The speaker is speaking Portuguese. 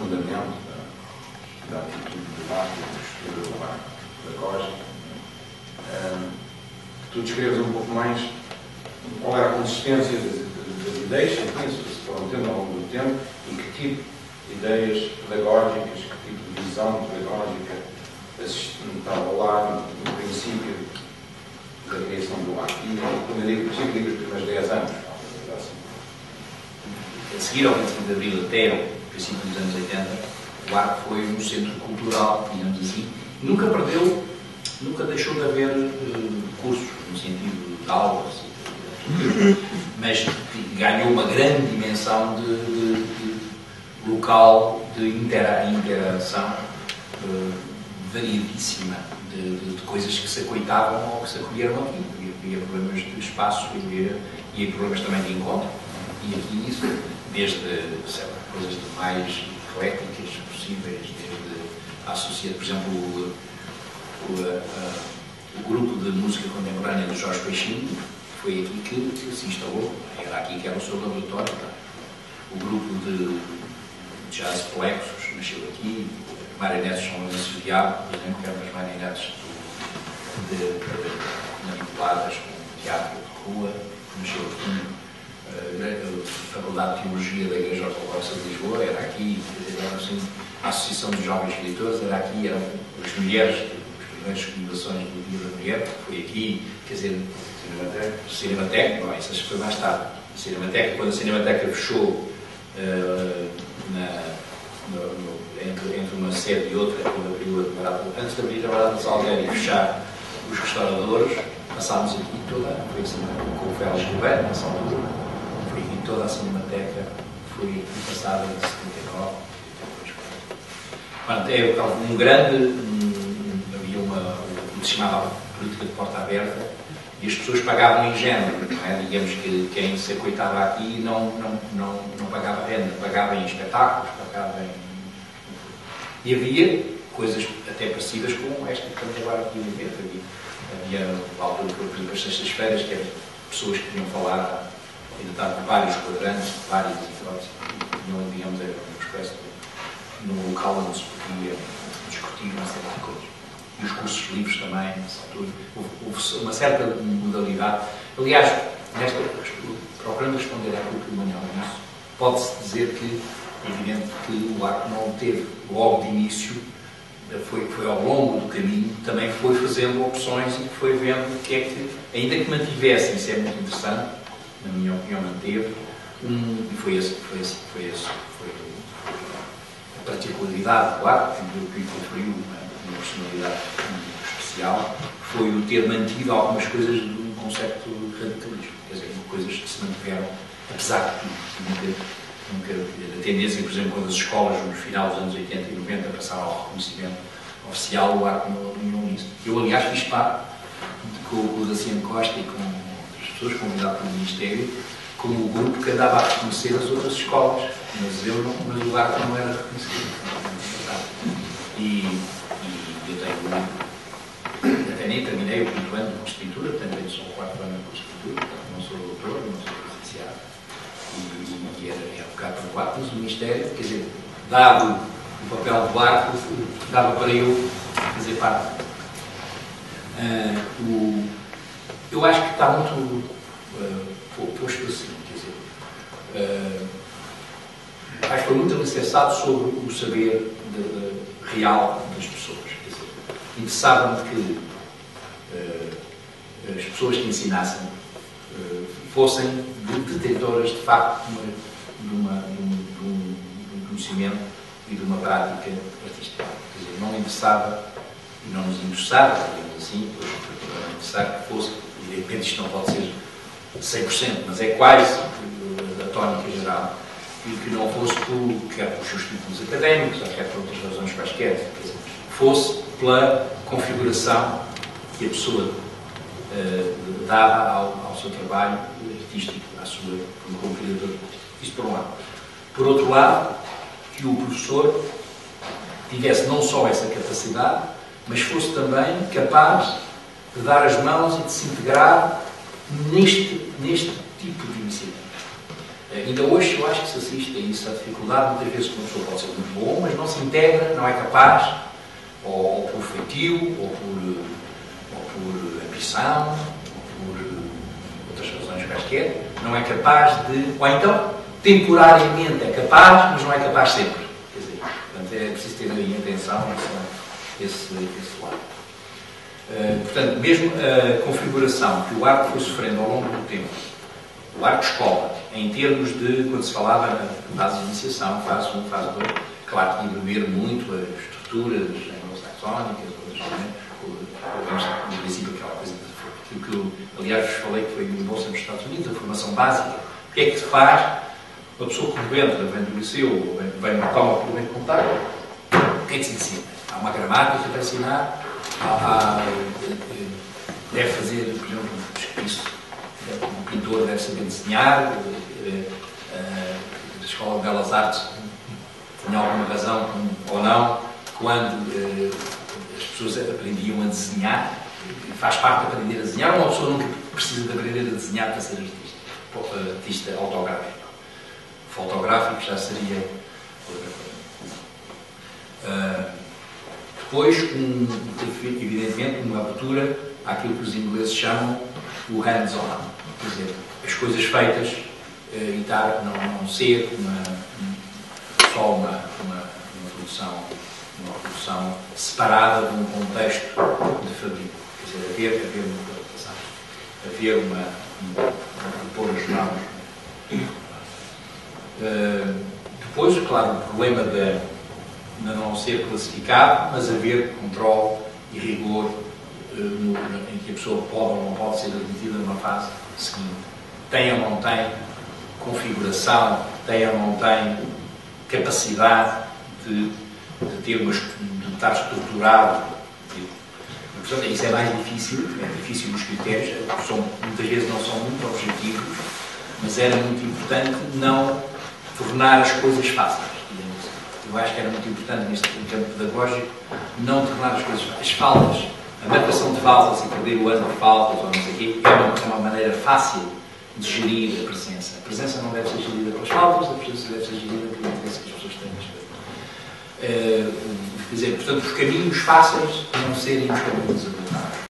aprofundamento da atitude do Marco, da postura do Marco da Costa, que tu descreves um pouco mais qual era a consistência das ideias científicas que se foram tendo ao longo do tempo e que tipo de ideias pedagógicas, que tipo de visão pedagógica está ao lado no princípio da criação do ARC. E quando eu digo princípio, digo os primeiros 10 anos. A seguir ao 25 de Abril até o princípio dos anos 80, o ARC foi um centro cultural, digamos assim, nunca perdeu, nunca deixou de haver cursos, no sentido de aulas, mas ganhou uma grande dimensão de local de interação variedíssima, de coisas que se acoitavam ou que se acolheram aqui. Havia problemas de espaço e problemas também de encontro. E aqui isso, desde coisas mais ecléticas possíveis, desde a associação, por exemplo, o grupo de música contemporânea do Jorge Peixinho, foi aqui que se instalou, era aqui que era o seu laboratório. O grupo de jazz Plexos nasceu aqui, marionetes São Lourenço de Diabo, por exemplo, que eram as marionetes manipuladas com teatro de rua, nasceu aqui. A Faculdade de Teologia da Igreja Ortodoxa de Lisboa era aqui, assim, a Associação dos Jovens Escritores era aqui, eram as mulheres, as primeiras comemorações do Dia da Mulher, foi aqui, quer dizer, Cinemateca, não, isso foi mais tarde. Cinemateca, quando a Cinemateca fechou entre uma sede e outra, quando abriu antes de abrir a Barata de Salgueiro e fechar os restauradores, passámos aqui toda, foi assim, com o Félix Gilberto, nessa altura, foi aqui toda a Cinemateca, foi aqui passada em 79, depois. Um grande, havia o que se chamava política de porta aberta, e as pessoas pagavam em género, não é? Digamos que quem se acoitava aqui não pagava renda, pagava em espetáculos, pagava em... E havia coisas até parecidas com esta que estamos agora aqui a ver. Havia altura, por exemplo, as sextas-feiras, que eram pessoas que vinham falar, ainda estavam vários quadrantes, várias hipóteses, e digamos, era uma espécie de num local onde se podia discutir uma série de coisas. E os cursos livres também, nessa altura, houve uma certa modalidade. Aliás, procurando responder àquilo que o Manuel disse, pode-se dizer que é evidente que o ARC não teve logo de início, foi ao longo do caminho, também foi fazendo opções e foi vendo o que é que, ainda que mantivesse, isso é muito interessante, na minha opinião, manteve, e foi a particularidade do ARC, que conferiu uma personalidade especial, foi o ter mantido algumas coisas de um conceito de radicalismo, quer dizer, coisas que se mantiveram, apesar de tudo, nunca a tendência, por exemplo, quando as escolas no final dos anos 80 e 90 passaram ao reconhecimento oficial, o ARC não alinhou nisso. Eu, aliás, fiz parte com o Daciano Costa e com outras pessoas convidadas pelo Ministério, como o grupo que andava a reconhecer as outras escolas, mas o ARC não era reconhecido. E eu tenho, até nem terminei o 5º ano de escritura, portanto, eu sou o 4º ano de escritura, não sou doutor, não sou licenciado, e era bocado para o quarto, mas o Ministério, quer dizer, dado o papel do ARC, dava para eu fazer parte. Eu acho que está muito posto assim, quer dizer, acho que foi muito alicerçado sobre o saber real das pessoas. Quer dizer, interessava-me que as pessoas que ensinassem fossem detetoras, de facto, de um conhecimento e de uma prática artística. Quer dizer, não me interessava, e não nos interessava, digamos assim, não me interessava que fosse, e de repente isto não pode ser 100%, mas é quase da tónica geral, e que não fosse quer por seus títulos académicos, ou quer por outras razões quaisquer, quer dizer, fosse pela configuração que a pessoa dava ao seu trabalho artístico, como criador. Isto por um lado. Por outro lado, que o professor tivesse não só essa capacidade, mas fosse também capaz de dar as mãos e de se integrar neste tipo de iniciativa. Ainda hoje eu acho que se assiste a isso, a dificuldade, muitas vezes uma pessoa pode ser muito boa, mas não se integra, não é capaz, ou por feitio, ou por ambição, ou por outras razões quaisquer, não é capaz de, ou então, temporariamente é capaz, mas não é capaz sempre. Quer dizer, portanto, é preciso ter aí atenção esse lado. Portanto, mesmo a configuração que o arco foi sofrendo ao longo do tempo, o arco escola, em termos de, quando se falava na fase de iniciação, fase 1, fase 2, claro que ia beber muito as estruturas anglo-saxónicas, no princípio aquela coisa aquilo que eu, aliás, vos falei que foi em bolsa nos Estados Unidos, a formação básica. O que é que se faz? Uma pessoa que entra, vem do liceu, vem marcar o primeiro contacto, o que é que se ensina? Há uma gramática para ensinar, deve fazer, por exemplo, isso. O pintor deve saber desenhar, a Escola de Belas Artes tinha alguma razão ou não, quando as pessoas aprendiam a desenhar, faz parte de aprender a desenhar, uma pessoa nunca precisa de aprender a desenhar para ser artista autográfico. Fotográfico já seria outra coisa. Depois, evidentemente, uma abertura àquilo que os ingleses chamam o hands-on, quer dizer, as coisas feitas e não ser só uma produção separada de um contexto de fabrico. Quer dizer, haver uma adaptação, haver pôr as mãos. Depois, claro, o problema de não ser classificado, mas haver controle e rigor em que a pessoa pode ou não pode ser admitida numa fase seguinte. Tem ou não tem configuração, tem ou não tem capacidade de estar estruturado. Portanto, isso é mais difícil, os critérios, muitas vezes não são muito objetivos, mas era muito importante não tornar as coisas fáceis. Eu acho que era muito importante neste campo pedagógico não tornar as coisas fáceis. As faltas, a marcação de faltas e perder o ano de faltas ou não sei o quê, é uma maneira fácil de gerir a presença. A presença não deve ser gerida pelas faltas, a presença deve ser gerida pelo interesse que as pessoas têm nas coisas. Quer dizer, portanto, os caminhos fáceis não serem os caminhos adequados.